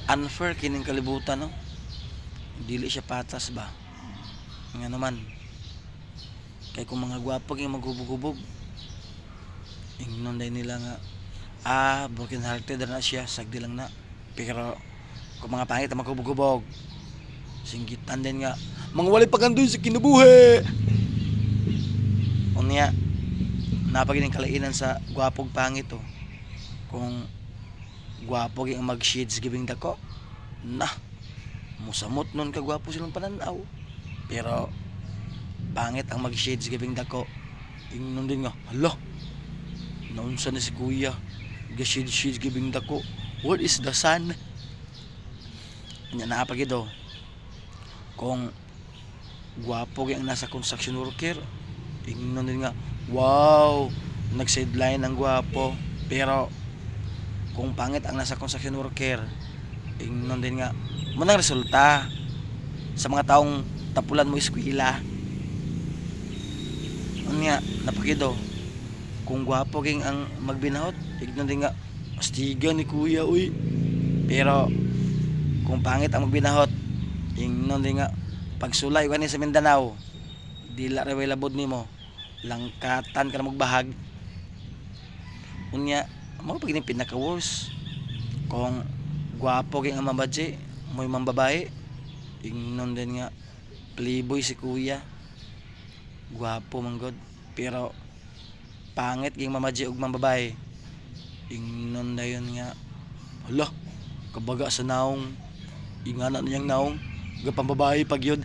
unfair kining kalibutan, no? Dili siya patas ba nga naman kay kung mga gwapo yung maghubog-hubog ingnon day nila nga broken hearted na siya sagdi lang na, pero kung mga pangit ang maghubog-hubog singgitan din nga mga walay pagandoy sa kinabuhi unya napagining kalainan sa gwapog pangit oh. Kung gwapo ang mag shades giving dako na musamot nun kagwapo silang pananaw, pero pangit ang mag shades giving dako ingnon din nga hala naunsa na si kuya ga shades giving dako, what is the sun nya naapagid oh. Kung gwapo ang nasa construction worker ingnon din nga wow nag sideline ang gwapo, pero kung pangit ang nasa construction worker ingnon din nga munang resulta sa mga taong tapulan mo eskwela unya napakido. Kung gwapo ging ang magbinahot ingnon din nga astiga ni kuya uy, pero kung pangit ang magbinahot ingnon din nga pagsulay kani sa Mindanao dila ra way labod nimo langkatan ka na magbahag unya mo pag ini pinaka worst. Kung gwapo ging ang mambadji mo'y mambabae ingnon din nga playboy si kuya gwapo man god, pero pangit ging mamadji og mambabae ingnon dayon nga hala kabaga sa naong ingana niyang naong gapambabae pag yun